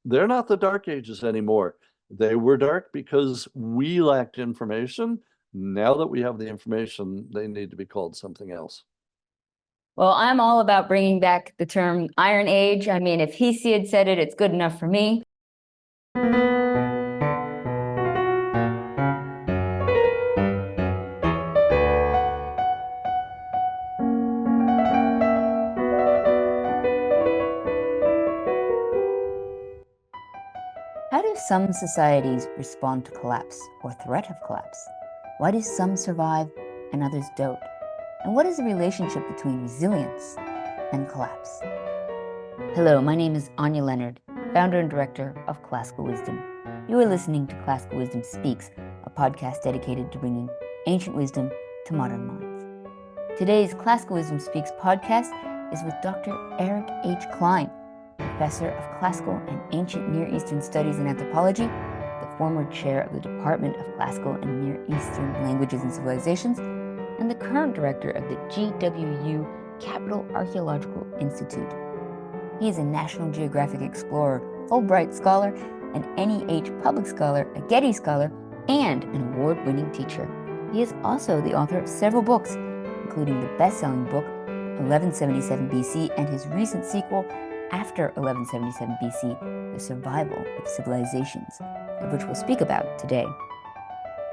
they're not the Dark Ages anymore. They were dark because we lacked information. Now that we have the information, they need to be called something else. Well, I'm all about bringing back the term Iron Age. I mean, if Hesiod said it, it's good enough for me. How do some societies respond to collapse or threat of collapse? Why do some survive and others don't? And what is the relationship between resilience and collapse? Hello, my name is Anya Leonard, founder and director of Classical Wisdom. You are listening to Classical Wisdom Speaks, a podcast dedicated to bringing ancient wisdom to modern minds. Today's Classical Wisdom Speaks podcast is with Dr. Eric H. Cline, professor of classical and ancient Near Eastern studies and anthropology, the former chair of the Department of Classical and Near Eastern Languages and Civilizations, and the current director of the GWU Capital Archaeological Institute. He is a National Geographic Explorer, Fulbright Scholar, an NEH Public Scholar, a Getty Scholar, and an award-winning teacher. He is also the author of several books, including the best-selling book 1177 BC and his recent sequel, After 1177 BC, The Survival of Civilizations, of which we'll speak about today.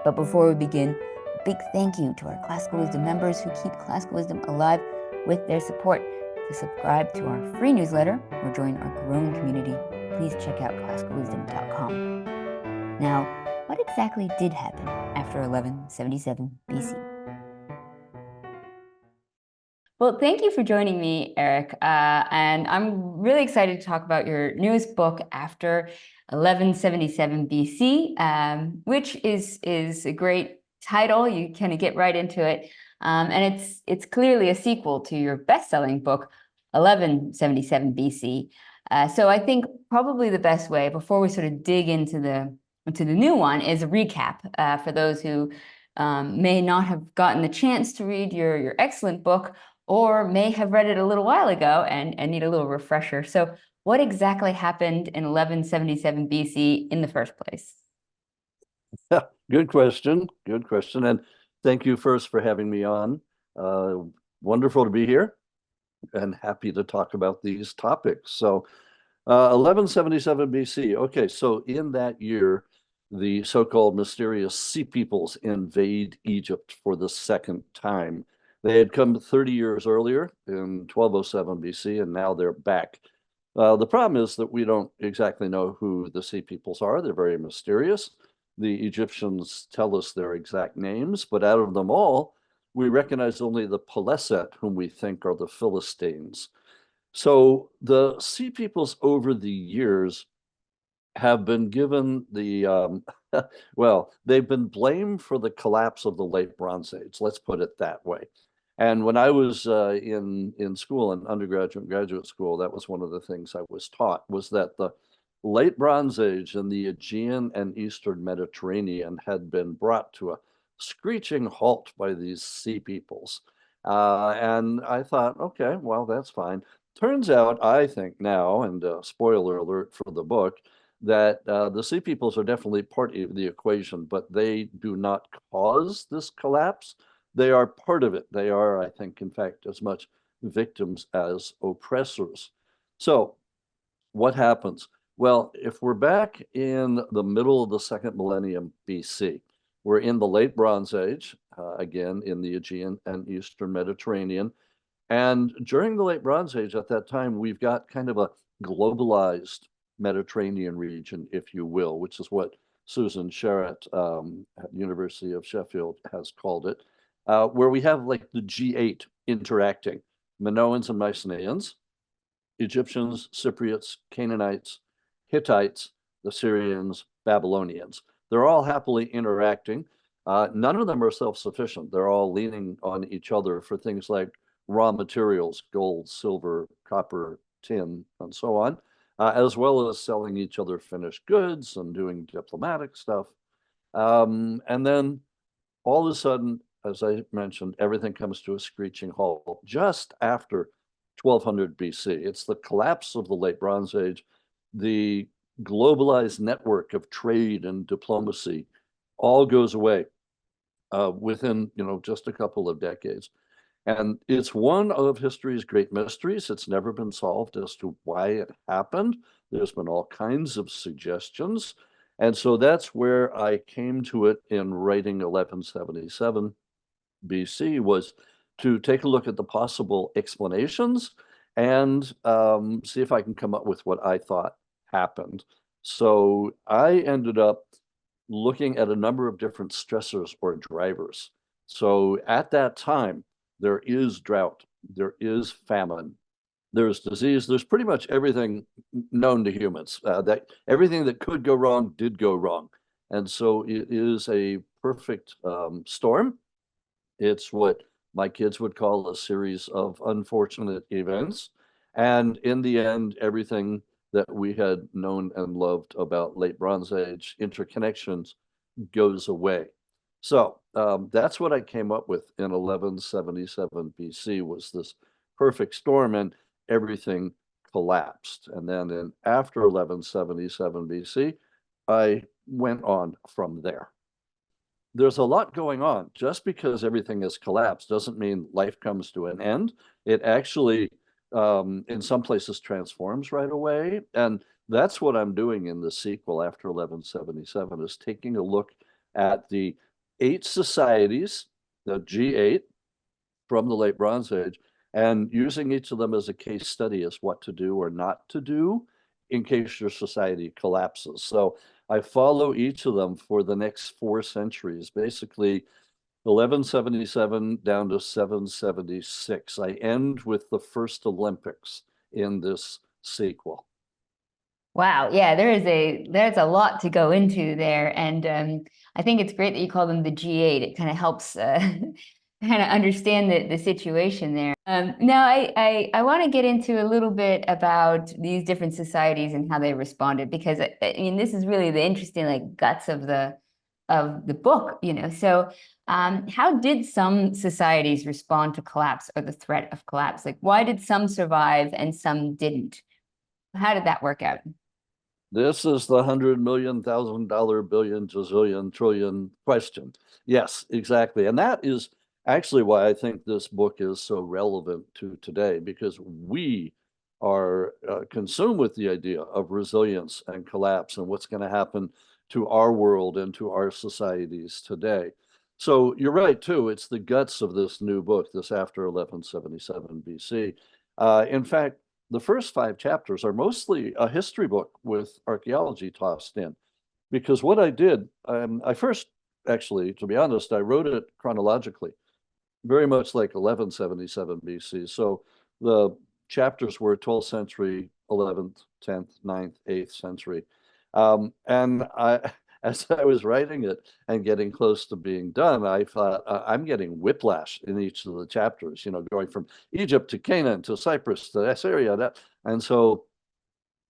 But before we begin, a big thank you to our Classical Wisdom members who keep Classical Wisdom alive with their support. To subscribe to our free newsletter or join our growing community, please check out classicalwisdom.com. Now, what exactly did happen after 1177 BC? Well, thank you for joining me, Eric. And I'm really excited to talk about your newest book, After 1177 BC, which is a great title. You kind of get right into it. And it's clearly a sequel to your best-selling book, 1177 BC. So I think probably the best way, before we sort of dig into the new one, is a recap for those who may not have gotten the chance to read your excellent book, or may have read it a little while ago and need a little refresher. So what exactly happened in 1177 BC in the first place? Good question. Good question. And thank you first for having me on. Wonderful to be here and happy to talk about these topics. So 1177 BC. Okay, so in that year, the so-called mysterious Sea Peoples invade Egypt for the second time. They had come 30 years earlier in 1207 BC, and now they're back. The problem is that we don't exactly know who the Sea Peoples are. They're very mysterious. The Egyptians tell us their exact names, but out of them all, we recognize only the Peleset, whom we think are the Philistines. So the Sea Peoples over the years have been given the, well, they've been blamed for the collapse of the late Bronze Age. Let's put it that way. And when I was in school, in undergraduate and graduate school, that was one of the things I was taught, was that the late Bronze Age in the Aegean and Eastern Mediterranean had been brought to a screeching halt by these Sea Peoples. And I thought, okay, well, that's fine. Turns out, I think now, and spoiler alert for the book, that the Sea Peoples are definitely part of the equation, but they do not cause this collapse. They are part of it. They are, I think, in fact, as much victims as oppressors. So what happens? Well, if we're back in the middle of the second millennium BC, we're in the late Bronze Age, again, in the Aegean and Eastern Mediterranean. And during the late Bronze Age, at that time, we've got kind of a globalized Mediterranean region, if you will, which is what Susan Sherratt at the University of Sheffield has called it, where we have like the G8 interacting, Minoans and Mycenaeans, Egyptians, Cypriots, Canaanites, Hittites, the Syrians, Babylonians. They're all happily interacting. None of them are self-sufficient. They're all leaning on each other for things like raw materials, gold, silver, copper, tin, and so on, as well as selling each other finished goods and doing diplomatic stuff. And then all of a sudden, as I mentioned, everything comes to a screeching halt just after 1200 BC. It's the collapse of the late Bronze Age. The globalized network of trade and diplomacy all goes away within, just a couple of decades. And it's one of history's great mysteries. It's never been solved as to why it happened. There's been all kinds of suggestions. And so that's where I came to it in writing 1177 BC, was to take a look at the possible explanations and see if I can come up with what I thought happened. So I ended up looking at a number of different stressors or drivers. So at that time, there is drought, there is famine, there's disease, there's pretty much everything known to humans. That everything that could go wrong did go wrong. And so it is a perfect storm. It's what my kids would call a series of unfortunate events. And in the end, everything that we had known and loved about late Bronze Age interconnections goes away. So that's what I came up with in 1177 BC, was this perfect storm, and everything collapsed. And then after 1177 BC, I went on from there. There's a lot going on. Just because everything has collapsed doesn't mean life comes to an end. It actually, in some places, transforms right away. And that's what I'm doing in the sequel after 1177, is taking a look at the 8 societies, the G8 from the late Bronze Age, and using each of them as a case study as what to do or not to do in case your society collapses. So I follow each of them for the next 4 centuries, basically 1177 down to 776. I end with the first Olympics in this sequel. Wow, yeah, there's a lot to go into there, and I think it's great that you call them the G8. It kind of helps kind of understand the situation there. Now, I want to get into a little bit about these different societies and how they responded, because I mean, this is really the interesting like guts of the book, So, how did some societies respond to collapse or the threat of collapse? Like, why did some survive and some didn't? How did that work out? This is the $100 million, $1,000 billion, gazillion, trillion question. Yes, exactly. And that is actually why I think this book is so relevant to today, because we are consumed with the idea of resilience and collapse and what's going to happen to our world and to our societies today. So you're right, too. It's the guts of this new book, this after 1177 BC. In fact, the first 5 chapters are mostly a history book with archaeology tossed in. Because what I did, I first, actually, to be honest, I wrote it chronologically, very much like 1177 BC. So the chapters were 12th century, 11th, 10th, 9th, 8th century. And as I was writing it and getting close to being done, I thought, I'm getting whiplash in each of the chapters, going from Egypt to Canaan to Cyprus to Assyria. And so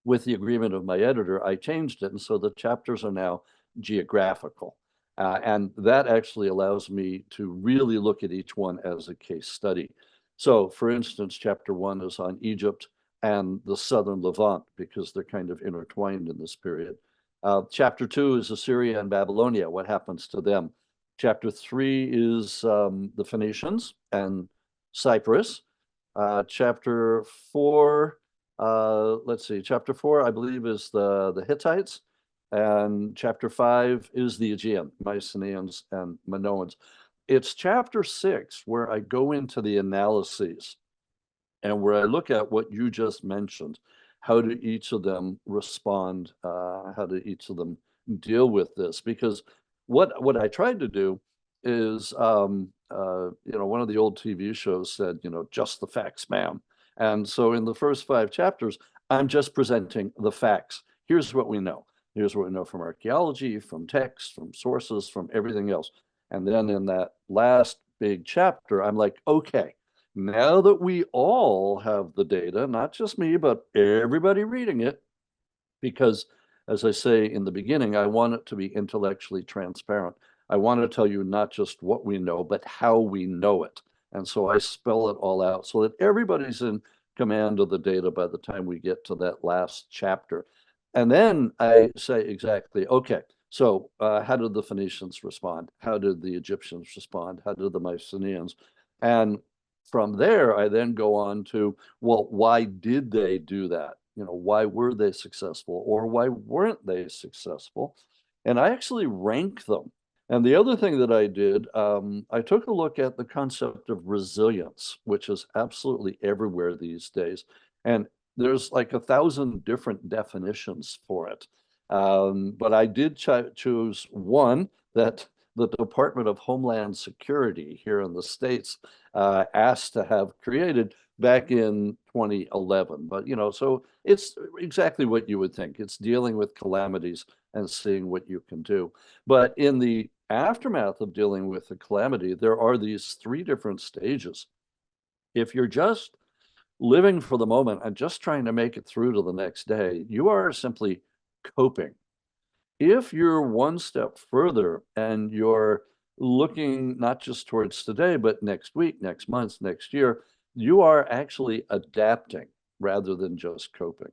with the agreement of my editor, I changed it. And so the chapters are now geographical. And that actually allows me to really look at each one as a case study. So for instance, chapter 1 is on Egypt and the southern Levant, because they're kind of intertwined in this period. Chapter 2 is Assyria and Babylonia, what happens to them. Chapter 3 is the Phoenicians and Cyprus. Chapter 4, let's see, chapter 4, I believe, is the Hittites. And chapter 5 is the Aegean, Mycenaeans and Minoans. It's chapter 6 where I go into the analyses and where I look at what you just mentioned. How do each of them respond? How do each of them deal with this? Because what I tried to do is, one of the old TV shows said, just the facts, ma'am. And so in the first 5 chapters, I'm just presenting the facts. Here's what we know. Here's what we know from archaeology, from texts, from sources, from everything else. And then in that last big chapter, I'm like, okay, now that we all have the data, not just me, but everybody reading it, because as I say in the beginning, I want it to be intellectually transparent. I want to tell you not just what we know, but how we know it. And so I spell it all out so that everybody's in command of the data by the time we get to that last chapter. And then I say exactly, okay, so how did the Phoenicians respond? How did the Egyptians respond? How did the Mycenaeans? And from there, I then go on to, well, why did they do that? Why were they successful or why weren't they successful? And I actually rank them. And the other thing that I did, I took a look at the concept of resilience, which is absolutely everywhere these days. And there's like 1,000 different definitions for it. But I did choose one that the Department of Homeland Security here in the States asked to have created back in 2011. But, so it's exactly what you would think. It's dealing with calamities and seeing what you can do. But in the aftermath of dealing with the calamity, there are these three different stages. If you're just living for the moment and just trying to make it through to the next day, you are simply coping. If you're one step further and you're looking not just towards today, but next week, next month, next year, you are actually adapting rather than just coping.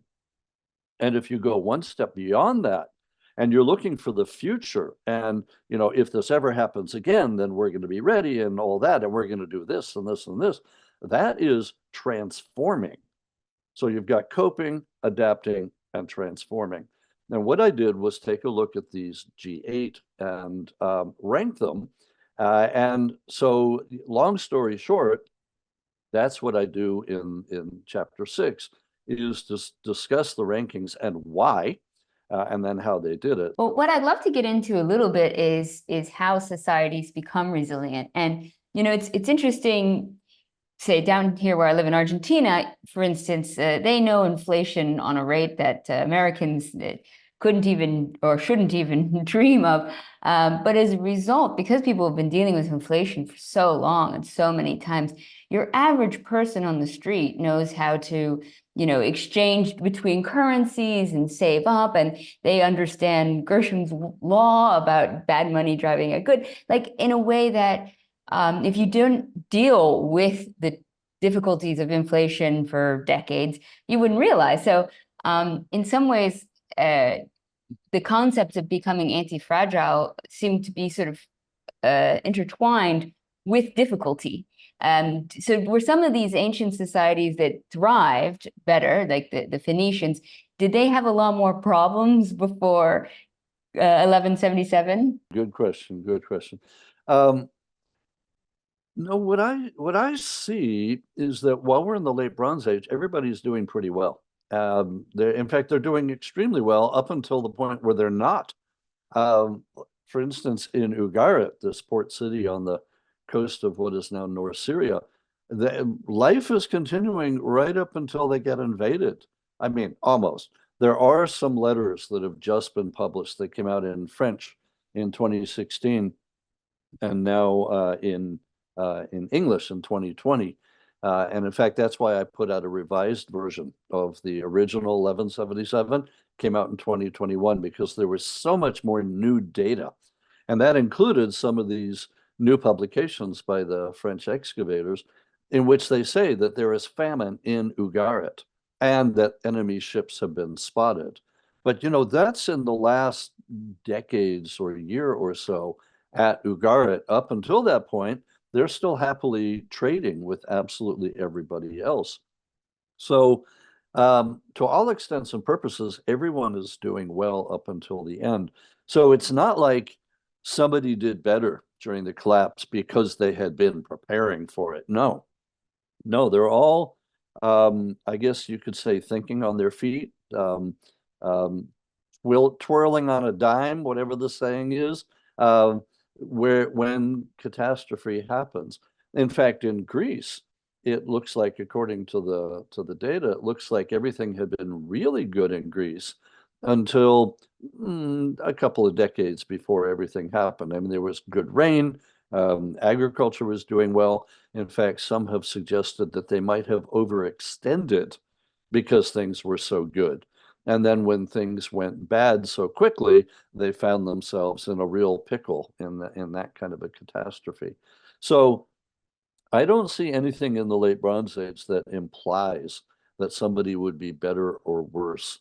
And if you go one step beyond that, and you're looking for the future, and if this ever happens again, then we're going to be ready and all that, and we're going to do this and this and this. That is transforming. So you've got coping, adapting, and transforming. Now, what I did was take a look at these G8 and rank them. And so, long story short, that's what I do in chapter 6, is to discuss the rankings and why, and then how they did it. Well, what I'd love to get into a little bit is how societies become resilient. And it's interesting. Say down here where I live in Argentina, for instance, they know inflation on a rate that Americans couldn't even or shouldn't even dream of. But as a result, because people have been dealing with inflation for so long and so many times, your average person on the street knows how to, exchange between currencies and save up, and they understand Gersham's law about bad money driving a good, like in a way that if you don't deal with the difficulties of inflation for decades, you wouldn't realize. So in some ways, the concepts of becoming anti-fragile seem to be sort of intertwined with difficulty. So were some of these ancient societies that thrived better, like the Phoenicians, did they have a lot more problems before 1177? Good question. Good question. No, what I see is that while we're in the late Bronze Age, everybody's doing pretty well. In fact, they're doing extremely well up until the point where they're not. For instance, in Ugarit, this port city on the coast of what is now North Syria, the life is continuing right up until they get invaded. I mean, almost. There are some letters that have just been published that came out in French in 2016 and now in English in 2020. And in fact, that's why I put out a revised version of the original 1177, came out in 2021, because there was so much more new data. And that included some of these new publications by the French excavators in which they say that there is famine in Ugarit and that enemy ships have been spotted. But, that's in the last decades or year or so at Ugarit. Up until that point, they're still happily trading with absolutely everybody else. So, to all extents and purposes, everyone is doing well up until the end. So it's not like somebody did better during the collapse because they had been preparing for it. No, they're all, I guess you could say, thinking on their feet, twirling on a dime, whatever the saying is, when catastrophe happens. In fact, in Greece, it looks like, according to the data, it looks like everything had been really good in Greece until a couple of decades before everything happened. I mean, there was good rain, agriculture was doing well. In fact, some have suggested that they might have overextended because things were so good. And then when things went bad so quickly, they found themselves in a real pickle in that kind of a catastrophe. So I don't see anything in the late Bronze Age that implies that somebody would be better or worse.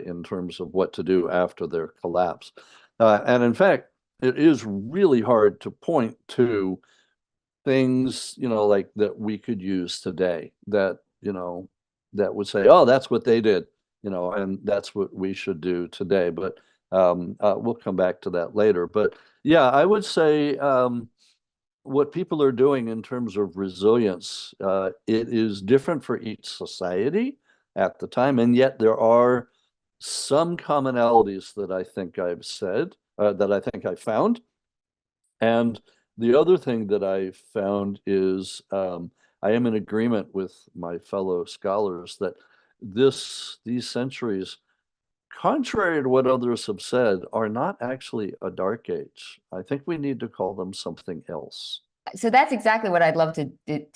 in terms of what to do after their collapse. And in fact, it is really hard to point to things, like that we could use today that, that would say, oh, that's what they did, and that's what we should do today. But we'll come back to that later. But yeah, I would say what people are doing in terms of resilience, it is different for each society at the time, and yet there are some commonalities that I think I've said, that I think I found. And the other thing that I found is I am in agreement with my fellow scholars that these centuries, contrary to what others have said, are not actually a dark age. I think we need to call them something else. So that's exactly what I'd love to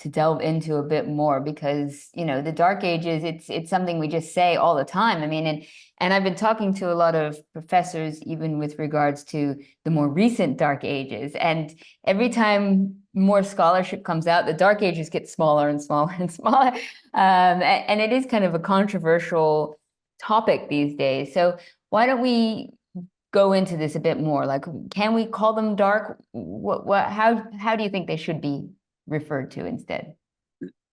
delve into a bit more, because the dark ages, it's something we just say all the time. I mean, and I've been talking to a lot of professors even with regards to the more recent dark ages, and every time more scholarship comes out, the dark ages get smaller and smaller and smaller, and it is kind of a controversial topic these days. So why don't we go into this a bit more? Like, can we call them dark? How do you think they should be referred to instead?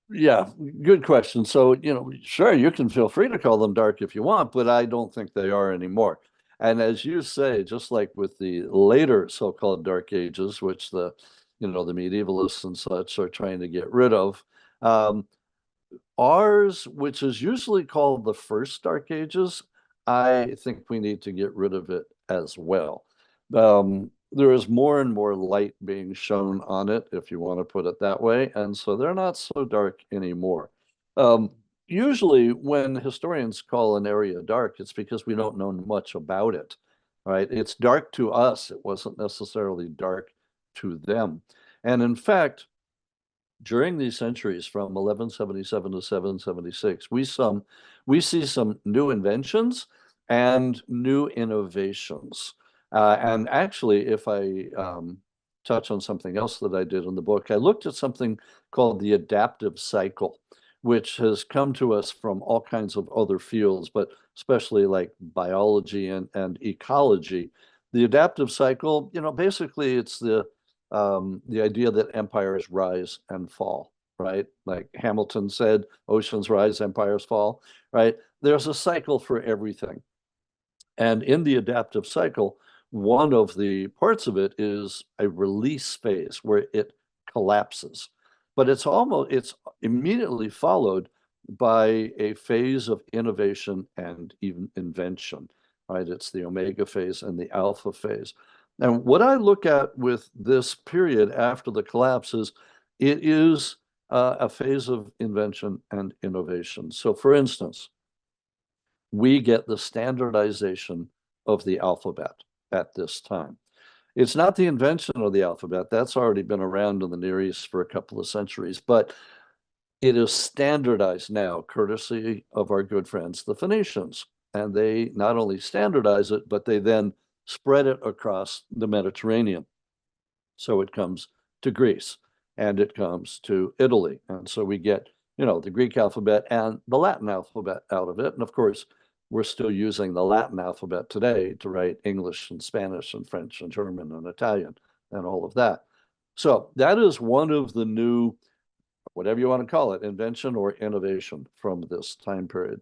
Yeah, good question. So, sure, you can feel free to call them dark if you want, but I don't think they are anymore. And as you say, just like with the later so-called dark ages, which the medievalists and such are trying to get rid of, ours, which is usually called the first dark ages, I think we need to get rid of it as well. There is more and more light being shown on it, if you want to put it that way, and so they're not so dark anymore. Usually, when historians call an area dark, it's because we don't know much about it, right? It's dark to us. It wasn't necessarily dark to them. And in fact, during these centuries from 1177 to 776, we see some new inventions and new innovations. And actually, if I touch on something else that I did in the book, I looked at something called the adaptive cycle, which has come to us from all kinds of other fields, but especially like biology and ecology. The adaptive cycle, basically it's the idea that empires rise and fall, right? Like Hamilton said, oceans rise, empires fall, right? There's a cycle for everything. And in the adaptive cycle, one of the parts of it is a release phase where it collapses. But it's immediately followed by a phase of innovation and even invention, right? It's the omega phase and the alpha phase. And what I look at with this period after the collapse is it is a phase of invention and innovation. So for instance, we get the standardization of the alphabet at this time. It's not the invention of the alphabet. That's already been around in the Near East for a couple of centuries, but it is standardized now, courtesy of our good friends, the Phoenicians. And they not only standardize it, but they then spread it across the Mediterranean. So it comes to Greece and it comes to Italy. And so we get, the Greek alphabet and the Latin alphabet out of it. And of course, we're still using the Latin alphabet today to write English and Spanish and French and German and Italian and all of that. So that is one of the new, whatever you want to call it, invention or innovation from this time period.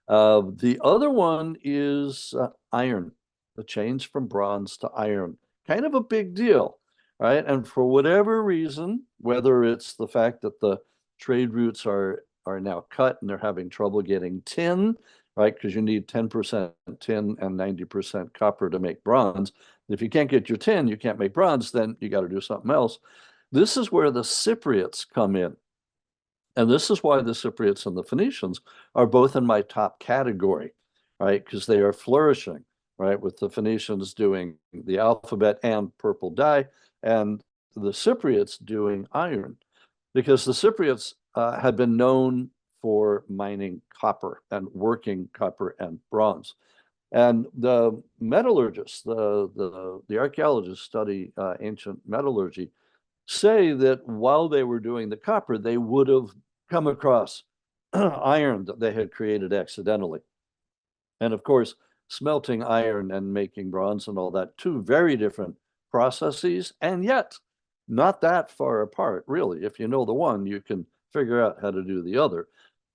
The other one is iron, the change from bronze to iron. Kind of a big deal, right? And for whatever reason, whether it's the fact that the trade routes are now cut and they're having trouble getting tin, right? Because you need 10% tin and 90% copper to make bronze. If you can't get your tin, you can't make bronze, then you got to do something else. This is where the Cypriots come in. And this is why the Cypriots and the Phoenicians are both in my top category, right? Because they are flourishing, right? With the Phoenicians doing the alphabet and purple dye, and the Cypriots doing iron, because the Cypriots had been known for mining copper and working copper and bronze. And the metallurgists, the archaeologists study ancient metallurgy, say that while they were doing the copper, they would have come across iron that they had created accidentally. And of course, smelting iron and making bronze and all that, two very different processes, and yet not that far apart, really. If you know the one, you can figure out how to do the other.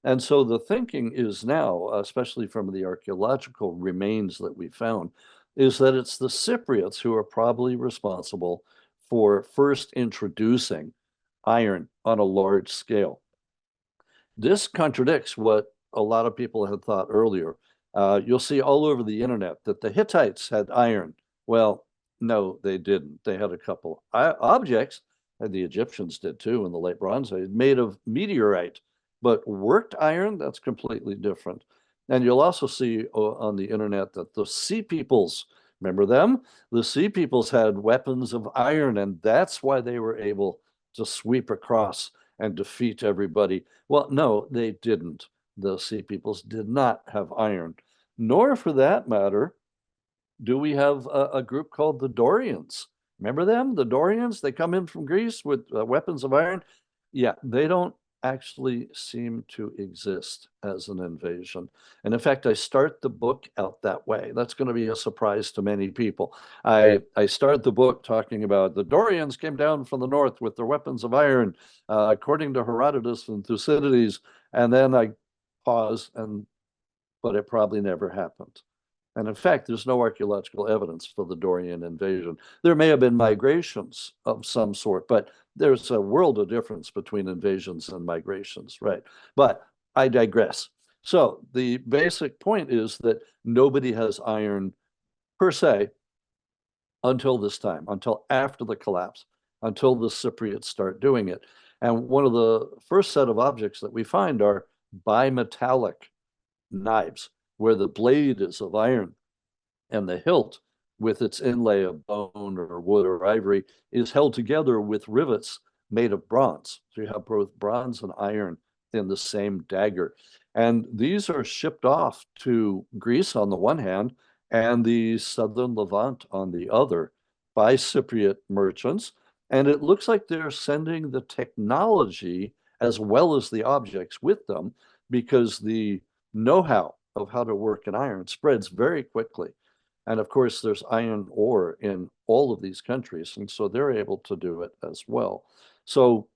And so the thinking is now, especially from the archaeological remains that we found, is that it's the Cypriots who are probably responsible for first introducing iron on a large scale. This contradicts what a lot of people had thought earlier. You'll see all over the internet that the Hittites had iron. Well, no, they didn't. They had a couple objects, and the Egyptians did too in the late Bronze Age, made of meteorite. But worked iron, that's completely different. And you'll also see on the internet that the Sea Peoples, remember them? The Sea Peoples had weapons of iron, and that's why they were able to sweep across and defeat everybody. Well, no, they didn't. The Sea Peoples did not have iron, nor for that matter do we have a group called the Dorians. Remember them? The Dorians, they come in from Greece with weapons of iron. Yeah, they don't actually seem to exist as an invasion. And in fact, I start the book out that way. That's going to be a surprise to many people. I start the book talking about the Dorians came down from the north with their weapons of iron, according to Herodotus and Thucydides. And then I pause, but it probably never happened. And in fact, there's no archaeological evidence for the Dorian invasion. There may have been migrations of some sort, but there's a world of difference between invasions and migrations, right? But I digress. So the basic point is that nobody has iron per se until this time, until after the collapse, until the Cypriots start doing it. And one of the first set of objects that we find are bimetallic knives, where the blade is of iron and the hilt with its inlay of bone or wood or ivory is held together with rivets made of bronze. So you have both bronze and iron in the same dagger. And these are shipped off to Greece on the one hand and the southern Levant on the other by Cypriot merchants. And it looks like they're sending the technology as well as the objects with them, because the know-how of how to work in iron spreads very quickly. And of course, there's iron ore in all of these countries, and so they're able to do it as well. So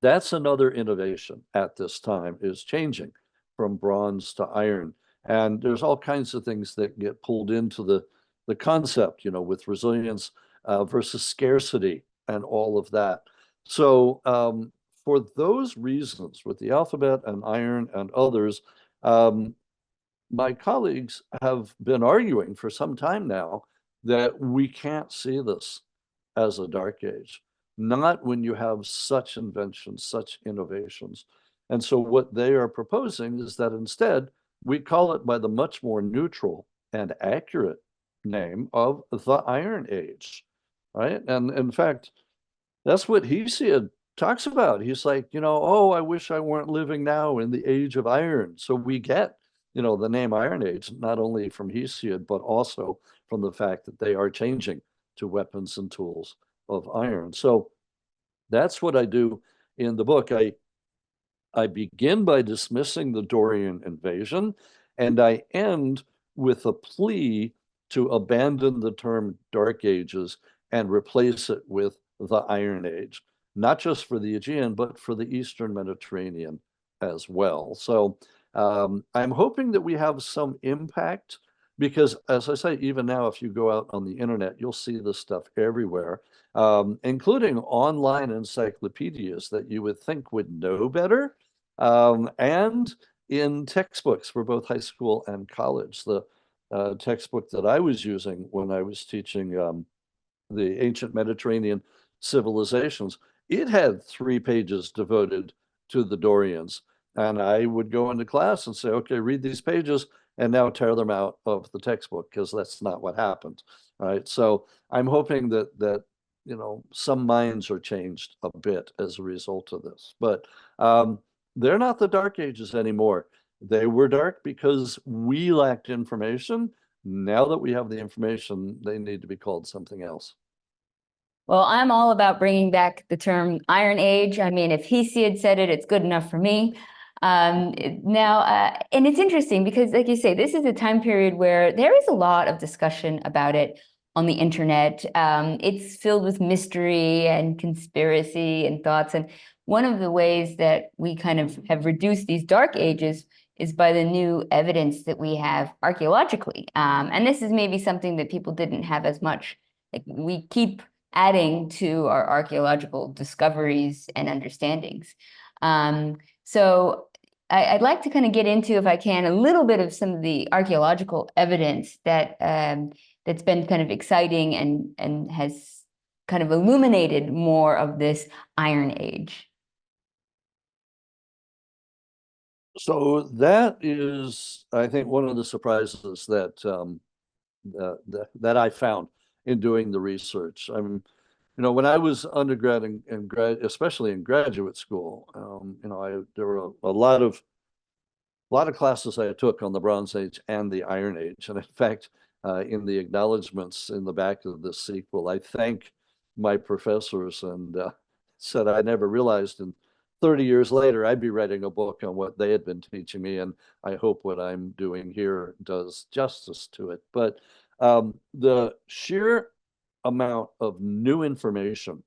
that's another innovation at this time, is changing from bronze to iron. And there's all kinds of things that get pulled into the concept, with resilience versus scarcity and all of that. So for those reasons, with the alphabet and iron and others, my colleagues have been arguing for some time now that we can't see this as a dark age, not when you have such inventions, such innovations. And so what they are proposing is that instead we call it by the much more neutral and accurate name of the Iron Age, right? And in fact, that's what Hesiod talks about. He's like, oh, I wish I weren't living now in the age of iron. So we get, the name Iron Age, not only from Hesiod, but also from the fact that they are changing to weapons and tools of iron. So that's what I do in the book. I begin by dismissing the Dorian invasion, and I end with a plea to abandon the term Dark Ages and replace it with the Iron Age, not just for the Aegean, but for the Eastern Mediterranean as well. So I'm hoping that we have some impact, because as I say, even now, if you go out on the internet, you'll see this stuff everywhere, including online encyclopedias that you would think would know better, and in textbooks for both high school and college. The textbook that I was using when I was teaching the ancient Mediterranean civilizations, it had 3 pages devoted to the Dorians. And I would go into class and say, okay, read these pages and now tear them out of the textbook, because that's not what happened. Right. So I'm hoping that some minds are changed a bit as a result of this. But they're not the Dark Ages anymore. They were dark because we lacked information. Now that we have the information, they need to be called something else. Well, I'm all about bringing back the term Iron Age. I mean, if Hesiod said it, it's good enough for me. And it's interesting because, like you say, this is a time period where there is a lot of discussion about it on the internet. It's filled with mystery and conspiracy and thoughts. And one of the ways that we kind of have reduced these dark ages is by the new evidence that we have archaeologically. And this is maybe something that people didn't have as much. Like, we keep adding to our archaeological discoveries and understandings. So I'd like to kind of get into, if I can, a little bit of some of the archaeological evidence that that's been kind of exciting and has kind of illuminated more of this Iron Age. So that is, I think, one of the surprises that I found in doing the research. When I was undergrad and especially in graduate school, there were a lot of classes I took on the Bronze Age and the Iron Age. And in fact, in the acknowledgments in the back of this sequel, I thank my professors and said I never realized in 30 years later I'd be writing a book on what they had been teaching me. And I hope what I'm doing here does justice to it. But the sheer amount of new information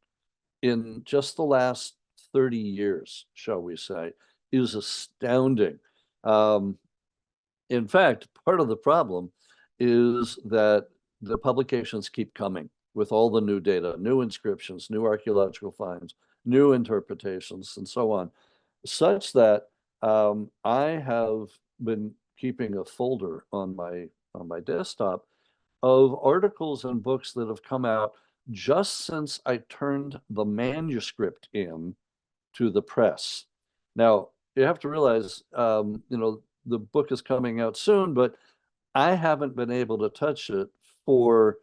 in just the last 30 years, shall we say, is astounding. Um, in fact, part of the problem is that the publications keep coming with all the new data, new inscriptions, new archaeological finds, new interpretations, and so on, such that I have been keeping a folder on my desktop of articles and books that have come out just since I turned the manuscript in to the press. Now, you have to realize, the book is coming out soon, but I haven't been able to touch it for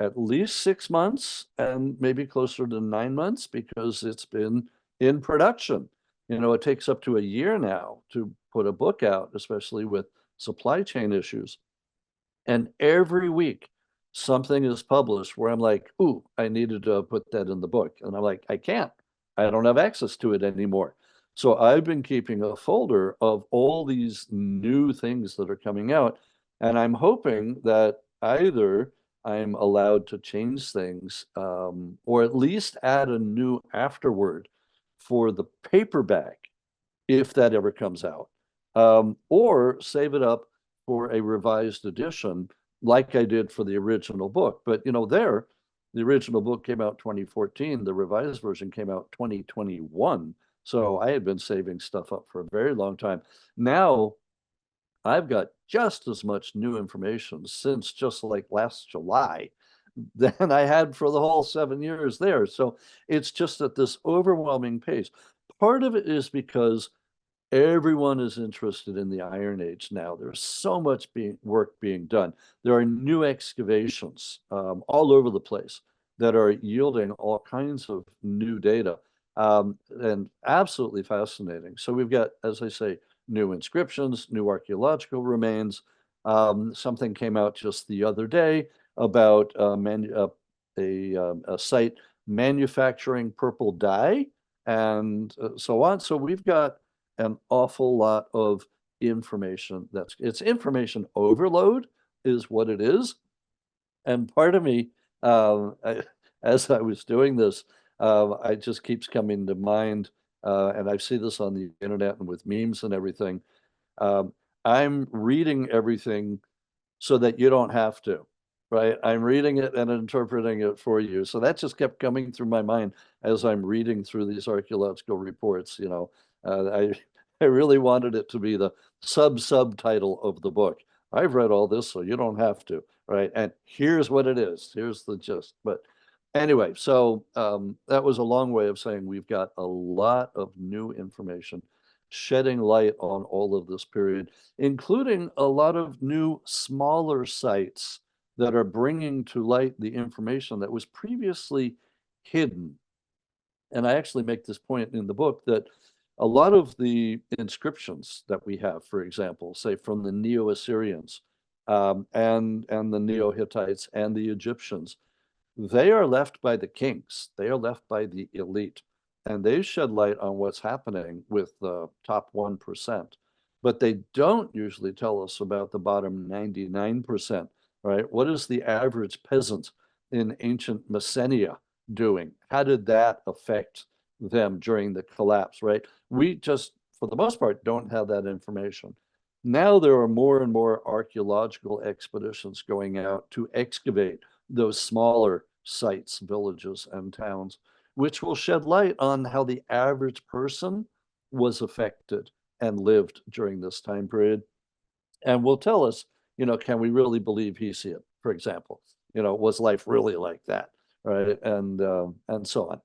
at least 6 months and maybe closer to 9 months because it's been in production. It takes up to a year now to put a book out, especially with supply chain issues. And every week something is published where I'm like, ooh, I needed to put that in the book. And I'm like, I can't. I don't have access to it anymore. So I've been keeping a folder of all these new things that are coming out. And I'm hoping that either I'm allowed to change things or at least add a new afterword for the paperback if that ever comes out, or save it up for a revised edition like I did for the original book. But the original book came out 2014, the revised version came out 2021. So I had been saving stuff up for a very long time. Now I've got just as much new information since just like last July than I had for the whole 7 years there. So it's just at this overwhelming pace. Part of it is because everyone is interested in the Iron Age now. There's so much work being done. There are new excavations all over the place that are yielding all kinds of new data, and absolutely fascinating. So we've got, as I say, new inscriptions, new archaeological remains. Something came out just the other day about a site manufacturing purple dye and so on. So we've got an awful lot of information. It's information overload is what it is. And part of me, as I was doing this, it just keeps coming to mind, and I see this on the internet and with memes and everything. Um, I'm reading everything so that you don't have to, right? I'm reading it and interpreting it for you. So that just kept coming through my mind as I'm reading through these archaeological reports. I really wanted it to be the subtitle of the book. I've read all this, so you don't have to, right? And here's what it is. Here's the gist. But anyway, so that was a long way of saying we've got a lot of new information shedding light on all of this period, including a lot of new smaller sites that are bringing to light the information that was previously hidden. And I actually make this point in the book that a lot of the inscriptions that we have, for example, say from the Neo-Assyrians and the Neo-Hittites and the Egyptians, they are left by the kings. They are left by the elite. and they shed light on what's happening with the top 1%. But they don't usually tell us about the bottom 99%, right? What is the average peasant in ancient Messenia doing? How did that affect them during the collapse, right? We just, for the most part, don't have that information. Now there are more and more archaeological expeditions going out to excavate those smaller sites, villages, and towns, which will shed light on how the average person was affected and lived during this time period, and will tell us, can we really believe Hesiod, for example? Was life really like that, right? And so on.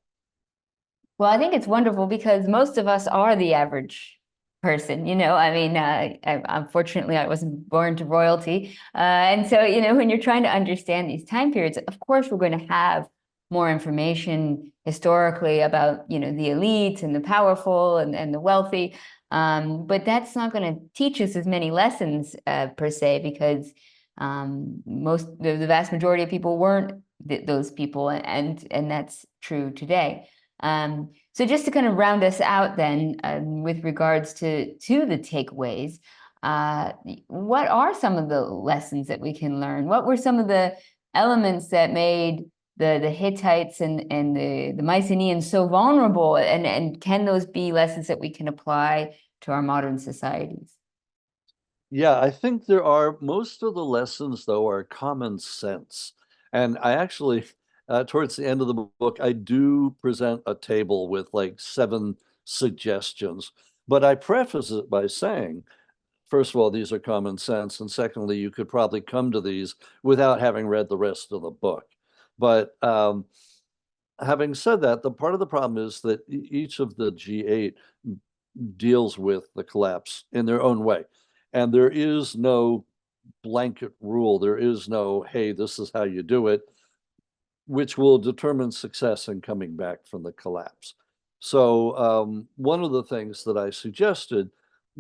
Well, I think it's wonderful because most of us are the average person. I mean, unfortunately, I wasn't born to royalty. And so, when you're trying to understand these time periods, of course, we're going to have more information historically about, the elites and the powerful and the wealthy. But that's not going to teach us as many lessons per se, because the vast majority of people weren't those people, and that's true today. So just to kind of round us out then, with regards to the takeaways, what are some of the lessons that we can learn? What were some of the elements that made the Hittites and the Mycenaeans so vulnerable? And can those be lessons that we can apply to our modern societies? Yeah, I think there are. Most of the lessons, though, are common sense. And I actually, towards the end of the book, I do present a table with like 7 suggestions. But I preface it by saying, first of all, these are common sense. And secondly, you could probably come to these without having read the rest of the book. But having said that, the part of the problem is that each of the G8 deals with the collapse in their own way. And there is no blanket rule. There is no, hey, this is how you do it, which will determine success in coming back from the collapse. So one of the things that I suggested,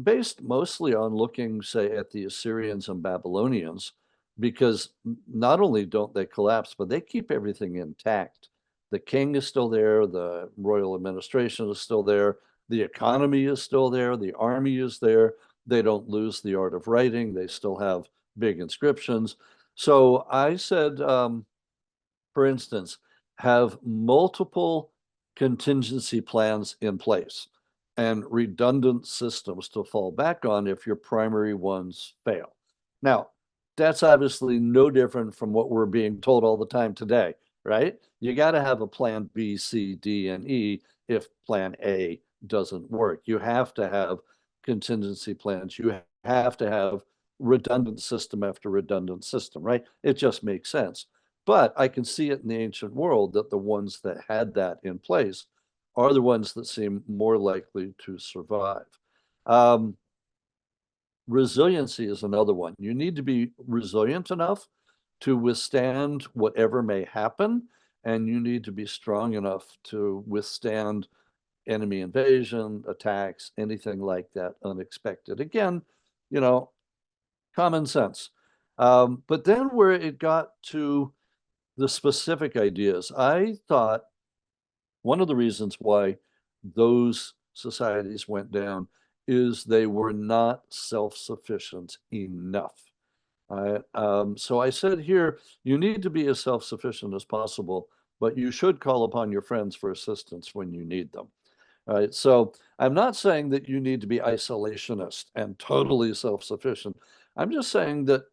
based mostly on looking, say, at the Assyrians and Babylonians, because not only don't they collapse, but they keep everything intact. The king is still there, the royal administration is still there, the economy is still there, the army is there. They don't lose the art of writing. They still have big inscriptions. So I said, for instance, have multiple contingency plans in place and redundant systems to fall back on if your primary ones fail. Now, that's obviously no different from what we're being told all the time today, right? You got to have a plan B, C, D, and E if plan A doesn't work. You have to have contingency plans. You have to have redundant system after redundant system, right? It just makes sense. But I can see it in the ancient world that the ones that had that in place are the ones that seem more likely to survive. Resiliency is another one. You need to be resilient enough to withstand whatever may happen, and you need to be strong enough to withstand enemy invasion, attacks, anything like that unexpected. Again, common sense. But then where it got to the specific ideas, I thought one of the reasons why those societies went down is they were not self-sufficient enough. So I said here, you need to be as self-sufficient as possible, but you should call upon your friends for assistance when you need them. All right, so I'm not saying that you need to be isolationist and totally self-sufficient. I'm just saying that,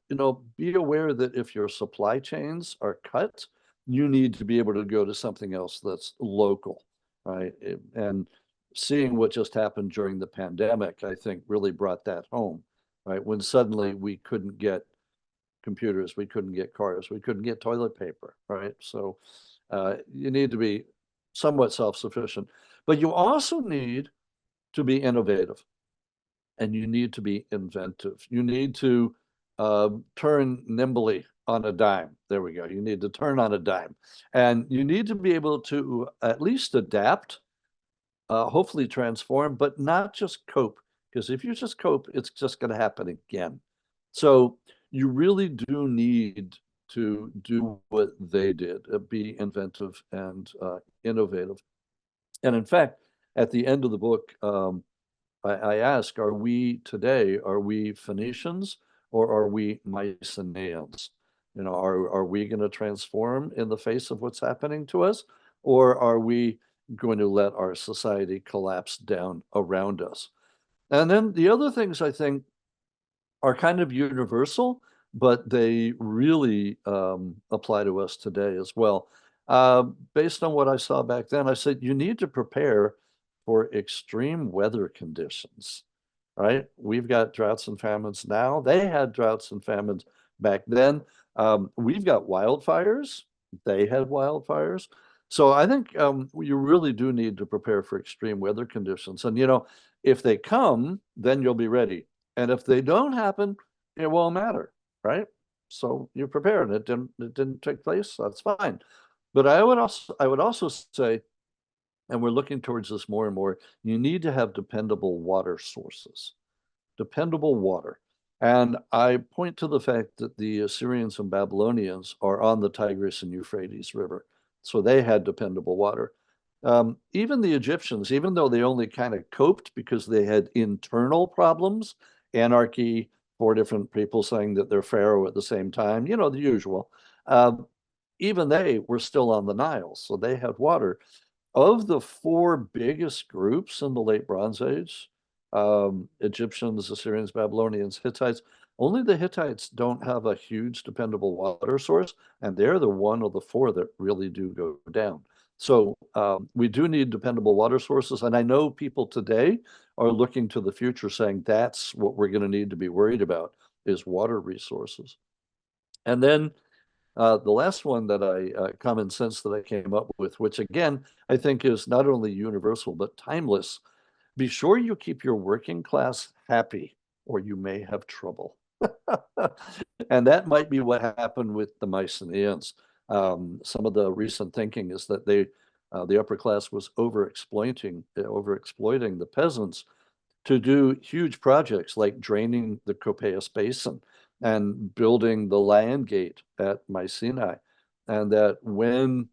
be aware that if your supply chains are cut, you need to be able to go to something else that's local, right? And seeing what just happened during the pandemic, I think really brought that home, right? When suddenly we couldn't get computers, we couldn't get cars, we couldn't get toilet paper, right? So you need to be somewhat self-sufficient, but you also need to be innovative and you need to be inventive. You need to turn nimbly on a dime. There we go. You need to turn on a dime, and you need to be able to at least adapt, hopefully transform, but not just cope. Because if you just cope, it's just going to happen again. So you really do need to do what they did, be inventive and innovative. And in fact, at the end of the book, I ask, are we Phoenicians or are we Mycenaeans? Are we going to transform in the face of what's happening to us? Or are we going to let our society collapse down around us? And then the other things I think are kind of universal, but they really apply to us today as well. Based on what I saw back then, I said, you need to prepare for extreme weather conditions, right? We've got droughts and famines now. They had droughts and famines back then. We've got wildfires. They had wildfires. So I think you really do need to prepare for extreme weather conditions. And, if they come, then you'll be ready. And if they don't happen, it won't matter, right? So you're prepared. It didn't take place. That's fine. But I would also say, and we're looking towards this more and more, you need to have dependable water sources, dependable water. And I point to the fact that the Assyrians and Babylonians are on the Tigris and Euphrates River. So they had dependable water. Even the Egyptians, even though they only kind of coped because they had internal problems, anarchy, 4 different people saying that they're pharaoh at the same time, the usual. Even they were still on the Nile, so they had water. Of the 4 biggest groups in the late Bronze Age, Egyptians, Assyrians, Babylonians, Hittites, only the Hittites don't have a huge dependable water source, and they're the one of the 4 that really do go down. So we do need dependable water sources. And I know people today are looking to the future saying that's what we're going to need to be worried about is water resources. And then the last one that common sense that I came up with, which again, I think is not only universal, but timeless. Be sure you keep your working class happy or you may have trouble. And that might be what happened with the Mycenaeans. Some of the recent thinking is that the upper class was overexploiting the peasants to do huge projects like draining the Copias Basin and building the land gate at Mycenae. And that when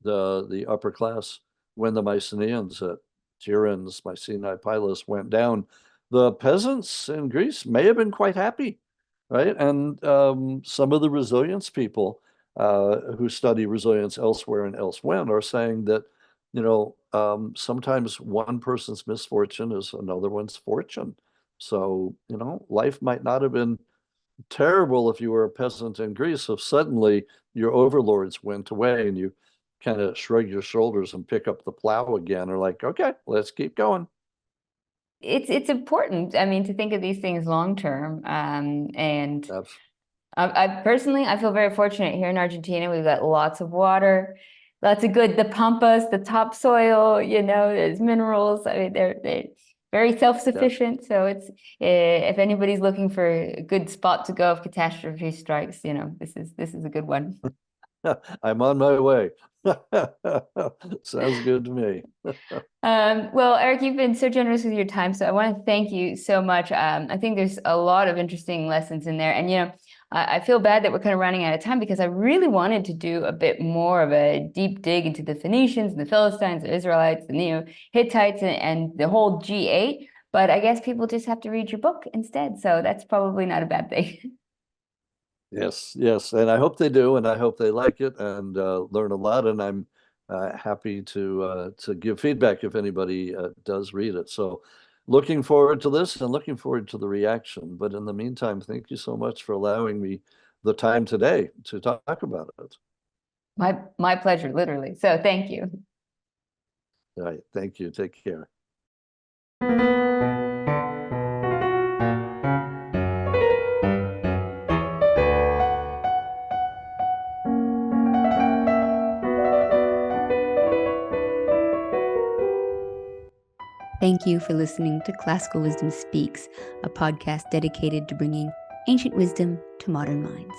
the upper class, when the Mycenaeans at Tiryns, Mycenae, Pylos went down, the peasants in Greece may have been quite happy, right? And some of the resilience people who study resilience elsewhere and elsewhere are saying that, sometimes one person's misfortune is another one's fortune. So, life might not have been terrible if you were a peasant in Greece, if suddenly your overlords went away and you kind of shrug your shoulders and pick up the plow again, or like, okay, let's keep going. It's important, I mean, to think of these things long term. And I personally, I feel very fortunate here in Argentina. We've got lots of water, lots of the pampas, the topsoil, there's minerals. I mean, they're very self-sufficient. So it's, if anybody's looking for a good spot to go if catastrophe strikes, this is a good one. I'm on my way. Sounds good to me. Well, Eric, you've been so generous with your time, so I want to thank you so much. I think there's a lot of interesting lessons in there, and I feel bad that we're kind of running out of time because I really wanted to do a bit more of a deep dig into the Phoenicians and the Philistines, the Israelites, the Neo-Hittites, and the whole G8. But I guess people just have to read your book instead, so that's probably not a bad thing. Yes, and I hope they do, and I hope they like it and learn a lot. And I'm happy to give feedback if anybody does read it. So, looking forward to this and looking forward to the reaction. But in the meantime, thank you so much for allowing me the time today to talk about it. My pleasure, literally. So, thank you. All right, thank you. Take care. Thank you for listening to Classical Wisdom Speaks, a podcast dedicated to bringing ancient wisdom to modern minds.